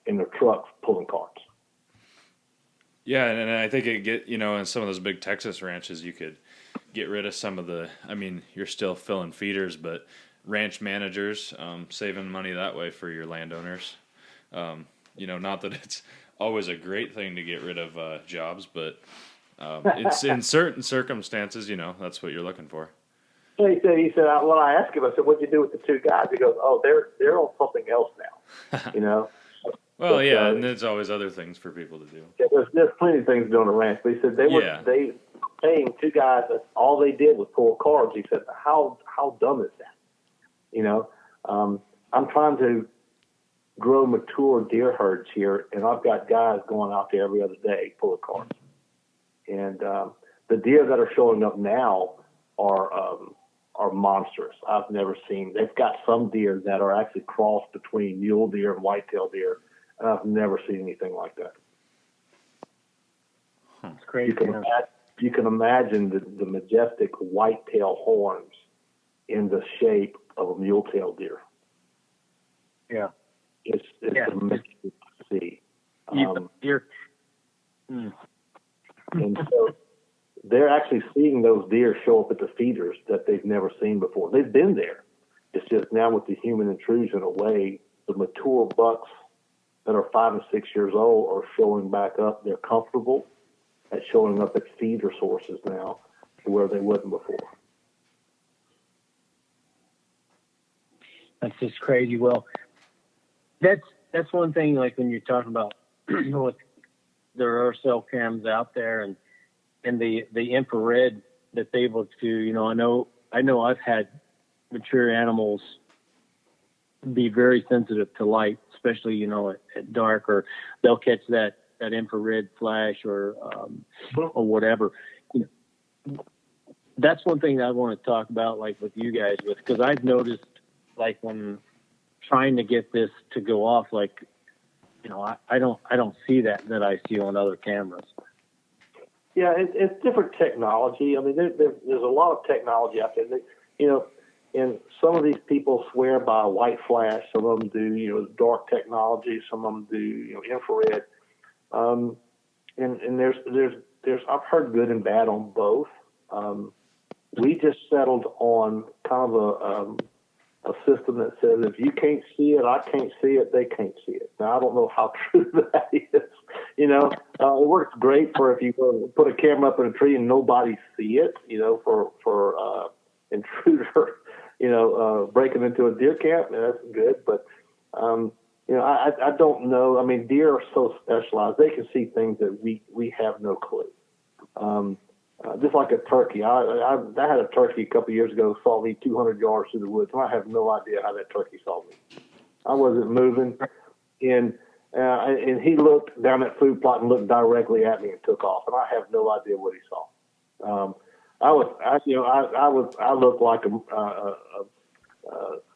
in their trucks pulling carts. Yeah, and I think in some of those big Texas ranches, you could get rid of some of you're still filling feeders, but ranch managers, saving money that way for your landowners. Not that it's always a great thing to get rid of jobs, but it's in certain circumstances, that's what you're looking for. So he said, when I asked him, I said, what'd you do with the two guys? He goes, oh, they're on something else now, Well, yeah, and there's always other things for people to do. Yeah, there's plenty of things to do on the ranch. But he said they were paying two guys that all they did was pull cards. He said, how dumb is that? I'm trying to grow mature deer herds here, and I've got guys going out there every other day pulling cards. And the deer that are showing up now are monstrous. I've never seen. They've got some deer that are actually crossed between mule deer and whitetail deer. And I've never seen anything like that. It's crazy. You can imagine the majestic whitetail horns in the shape of a mule-tailed deer. Yeah. It's amazing to see. And so they're actually seeing those deer show up at the feeders that they've never seen before. They've been there. It's just now with the human intrusion away, the mature bucks that are 5 and 6 years old are showing back up. They're comfortable at showing up at feeder sources now to where they wasn't before. That's just crazy. Well, that's one thing, like when you're talking about there are cell cams out there and the infrared that's able to, I know I've had mature animals be very sensitive to light, especially, at dark, or they'll catch that infrared flash or whatever. That's one thing that I want to talk about, like with you guys, because I've noticed, like when trying to get this to go off, like, I don't see that I see on other cameras. Yeah, it's different technology. I mean, there's a lot of technology out there. And some of these people swear by white flash. Some of them do, dark technology. Some of them do, infrared. And there's I've heard good and bad on both. We just settled on kind of a system that says if you can't see it, I can't see it, they can't see it. Now, I don't know how true that is. It works great for if you put a camera up in a tree and nobody see it, for intruder, breaking into a deer camp. That's good. But, I don't know. I mean, deer are so specialized. They can see things that we have no clue. Just like a turkey. I had a turkey a couple of years ago, saw me 200 yards through the woods, and I have no idea how that turkey saw me. I wasn't moving, and he looked down that food plot and looked directly at me and took off, and I have no idea what he saw. I looked like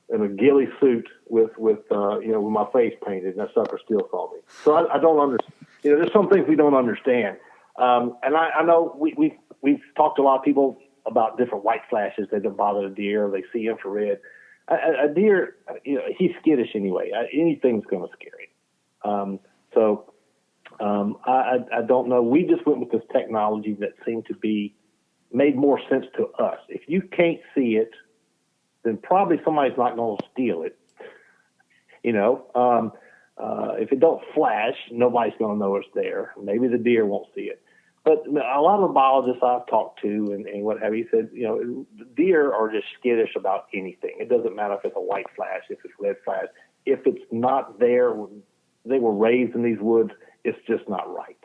in a ghillie suit with my face painted, and that sucker still saw me. So I don't understand. There's some things we don't understand. And I know we've talked to a lot of people about different white flashes that don't bother a deer, or they see infrared. A deer, he's skittish anyway. Anything's going to scare him. I don't know. We just went with this technology that seemed to be made more sense to us. If you can't see it, then probably somebody's not going to steal it. If it don't flash, nobody's going to know it's there. Maybe the deer won't see it. But a lot of the biologists I've talked to and what have you said, deer are just skittish about anything. It doesn't matter if it's a white flash, if it's red flash. If it's not there, they were raised in these woods, it's just not right.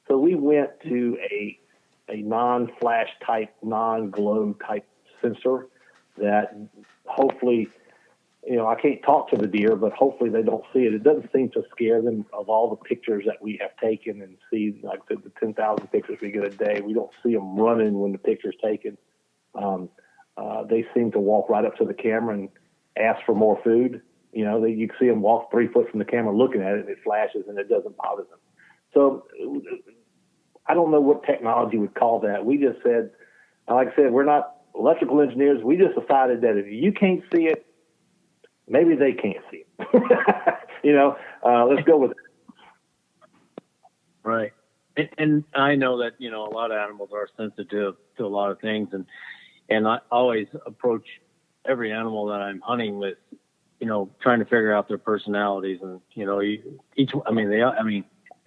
So we went to a non-flash type, non-glow type sensor that hopefully, I can't talk to the deer, but hopefully they don't see it. It doesn't seem to scare them of all the pictures that we have taken and see, like the 10,000 pictures we get a day. We don't see them running when the picture's taken. They seem to walk right up to the camera and ask for more food. You can see them walk 3 foot from the camera looking at it, and it flashes, and it doesn't bother them. So I don't know what technology would call that. We just said, like I said, we're not electrical engineers. We just decided that if you can't see it, maybe they can't see it. Let's go with it. Right. And I know that, a lot of animals are sensitive to a lot of things. And I always approach every animal that I'm hunting with, trying to figure out their personalities. And,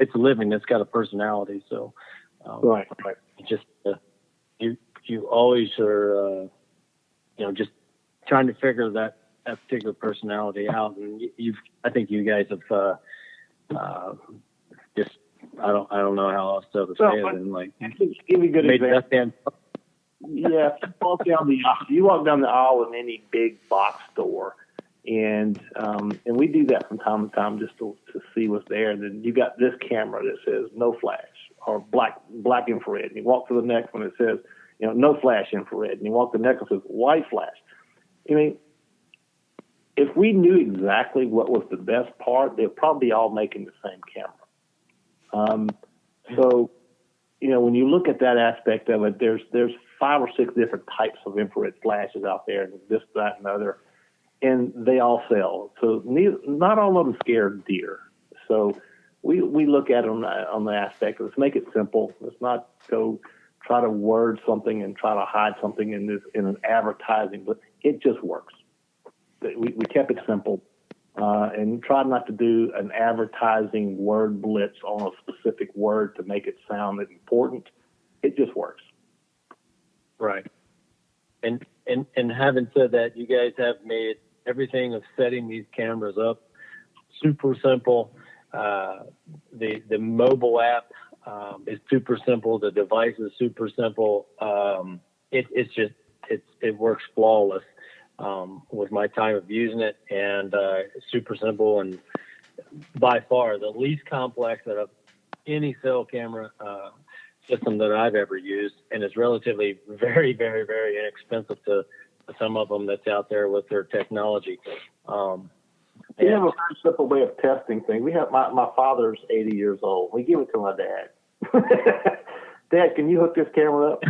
it's a living that's got a personality. So, right. Just, you always are, just trying to figure that particular personality out. And I think you guys have, just, I don't know how else to say it. And give me a good example. Yeah, you walk down the aisle in any big box store, and we do that from time to time just to see what's there. And then you got this camera that says no flash or black infrared. And you walk to the next one that says no flash infrared. And you walk to the next one that says white flash. I mean, if we knew exactly what was the best part, they'd probably all making the same camera. So, when you look at that aspect of it, there's 5 or 6 different types of infrared flashes out there, and this, that, and the other, and they all sell. So not all of them scare deer. So we look at it on the aspect of let's make it simple. Let's not go try to word something and try to hide something in an advertising, but it just works. We kept it simple and tried not to do an advertising word blitz on a specific word to make it sound important. It just works. Right. And having said that, you guys have made everything of setting these cameras up super simple. The mobile app is super simple. The device is super simple. It works flawless. With my time of using it, and it's super simple and by far the least complex out of any cell camera system that I've ever used, and it's relatively very, very, very inexpensive to some of them that's out there with their technology. We have a very simple way of testing things. We have my father's 80 years old. We give it to my dad. Dad, can you hook this camera up?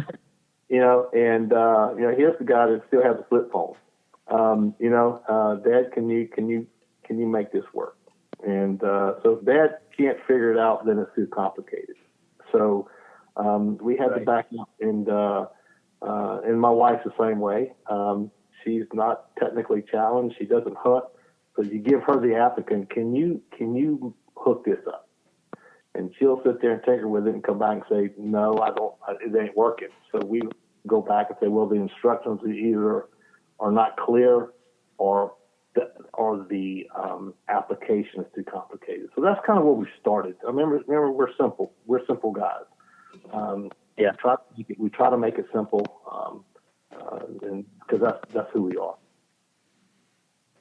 Here's the guy that still has a flip phone. Dad, can you make this work? And so if Dad can't figure it out, then it's too complicated. So we had to back up, and my wife's the same way. She's not technically challenged. She doesn't hunt. So you give her the applicant, can you hook this up? And she'll sit there and tinker with it and come back and say, no, I don't. It ain't working. So we go back and say, well, the instructions either are not clear or the application is too complicated. So that's kind of where we started. I remember we're simple. We're simple guys. We try to make it simple, and because that's who we are.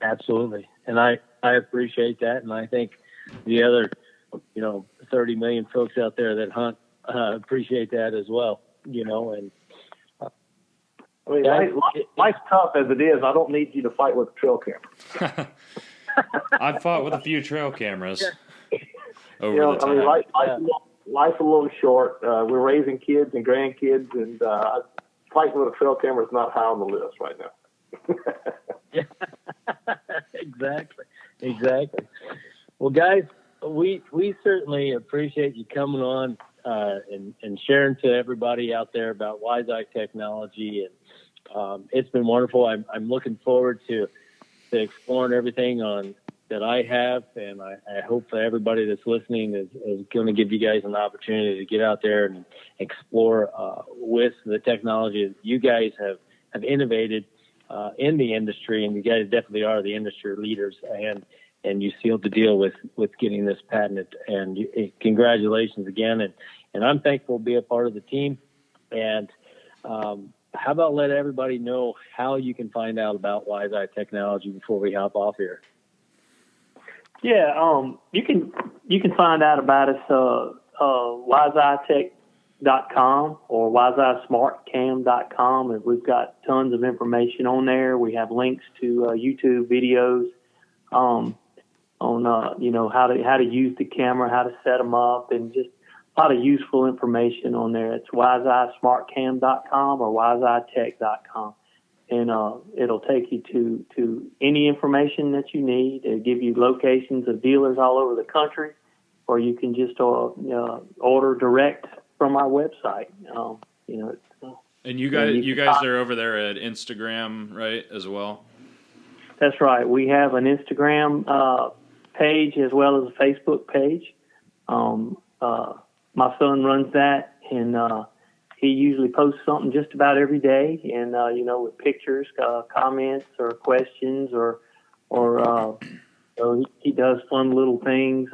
Absolutely, and I appreciate that, and I think the other 30 million folks out there that hunt appreciate that as well. And. I mean, life's tough as it is. I don't need you to fight with a trail camera. I've fought with a few trail cameras over the time. Life's a little short. We're raising kids and grandkids, and fighting with a trail camera is not high on the list right now. Exactly. Well, guys, we certainly appreciate you coming on and sharing to everybody out there about WiseEye technology, and it's been wonderful. I'm looking forward to exploring everything on that I have, and I hope that everybody that's listening is going to give you guys an opportunity to get out there and explore with the technology that you guys have innovated in the industry, and you guys definitely are the industry leaders, and you sealed the deal with getting this patented. And congratulations again, and I'm thankful to be a part of the team. And how about let everybody know how you can find out about Wise Eye Technology before we hop off here? Yeah, you can find out about us wiseeyetech.com or wiseeyesmartcam.com, and we've got tons of information on there. We have links to YouTube videos on how to use the camera, how to set them up, and just a lot of useful information on there. It's wiseeyesmartcam.com or wiseeyetech.com. And it'll take you to any information that you need. It'll give you locations of dealers all over the country, or you can just order direct from our website. And you guys are over there at Instagram, right, as well? That's right. We have an Instagram page as well as a Facebook page. My son runs that, and he usually posts something just about every day, and with pictures, comments, or questions, or he does fun little things.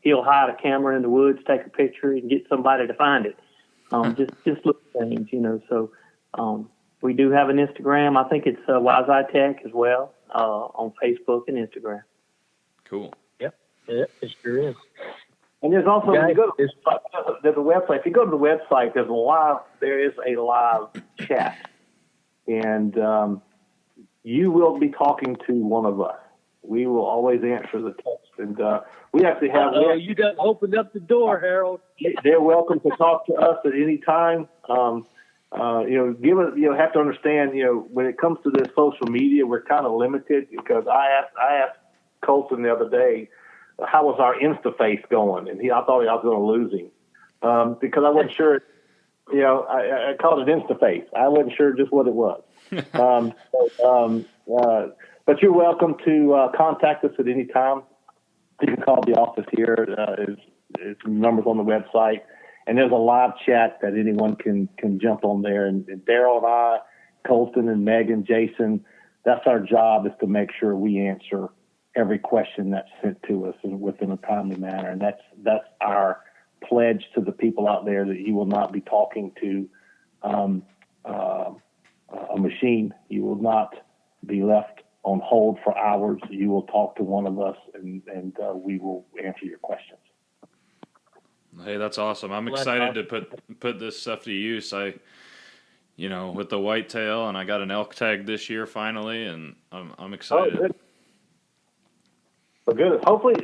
He'll hide a camera in the woods, take a picture, and get somebody to find it. Just little things, So we do have an Instagram. I think it's Wise Eye Tech as well on Facebook and Instagram. Cool. Yep, it sure is. And there's also, there's a website. If you go to the website, there is a live chat, and you will be talking to one of us. We will always answer the text, and we actually have. You just opened up the door, Harold. They're welcome to talk to us at any time. Have to understand, when it comes to this social media, we're kind of limited because I asked Colton the other day, how was our InstaFace going? And I thought I was going to lose him because I wasn't sure. I called it InstaFace. I wasn't sure just what it was. But you're welcome to contact us at any time. You can call the office here. It's numbers on the website, and there's a live chat that anyone can jump on there. And Darryl and I, Colton and Megan, Jason, that's our job, is to make sure we answer every question that's sent to us within a timely manner. And that's our pledge to the people out there, that you will not be talking to a machine. You will not be left on hold for hours. You will talk to one of us, and we will answer your questions. Hey, that's awesome. I'm excited to put this stuff to use. With the whitetail, and I got an elk tag this year finally, and I'm excited. Oh, good. Well, good. Hopefully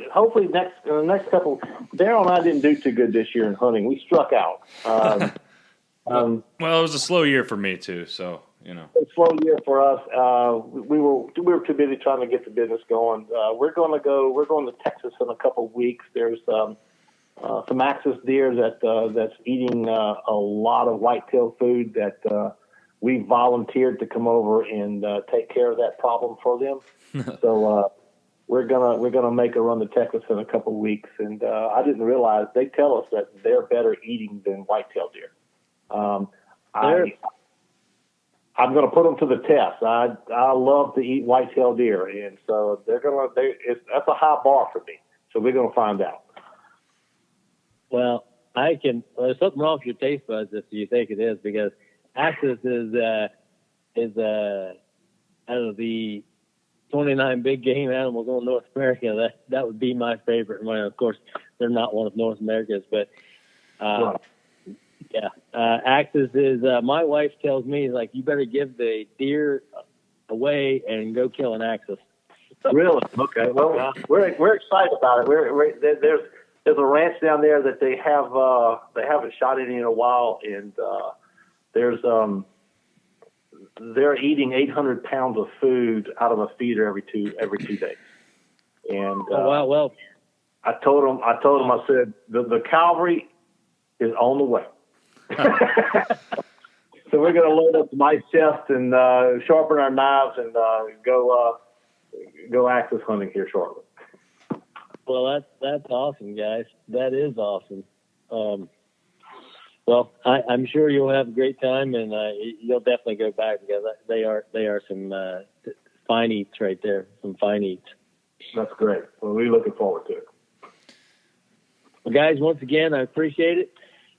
next couple. Darryl and I didn't do too good this year in hunting. We struck out. Well, it was a slow year for me too. So a slow year for us. We were too busy trying to get the business going. We're going to Texas in a couple of weeks. There's some axis deer that's eating a lot of whitetail food that we volunteered to come over and take care of that problem for them. So. We're gonna make a run to Texas in a couple of weeks, and I didn't realize they tell us that they're better eating than whitetail deer. I'm gonna put them to the test. I love to eat whitetail deer, and so that's a high bar for me. So we're gonna find out. Well, there's something wrong with your taste buds if you think it is, because axis is out of the 29 big game animals on North America, that would be my favorite one. Of course, they're not one of North America's, but axis is. My wife tells me, like, you better give the deer away and go kill an axis. Really? Okay. Well, we're excited about it. There's a ranch down there that they haven't shot any in a while, and they're eating 800 pounds of food out of a feeder every two days. And well, I told them, I said, the cavalry is on the way. So we're going to load up my chest and sharpen our knives and go axis hunting here shortly. Well, that's awesome, guys. That is awesome. Well, I'm sure you'll have a great time, and you'll definitely go back because they are some fine eats right there. Some fine eats. That's great. Well, we're looking forward to it. Well, guys, once again, I appreciate it.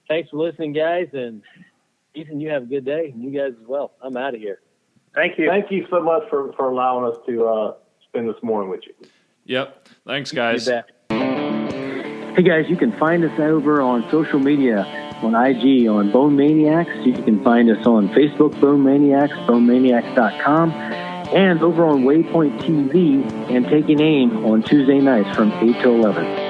Thanks for listening, guys, and Ethan, you have a good day, and you guys as well. I'm out of here. Thank you. Thank you so much for allowing us to spend this morning with you. Yep. Thanks, guys. You bet. Hey, guys, you can find us over on social media, on IG, on Bone Maniacs. You can find us on Facebook, Bone Maniacs, bonemaniacs.com, and over on Waypoint TV and Taking Aim on Tuesday nights from 8 to 11.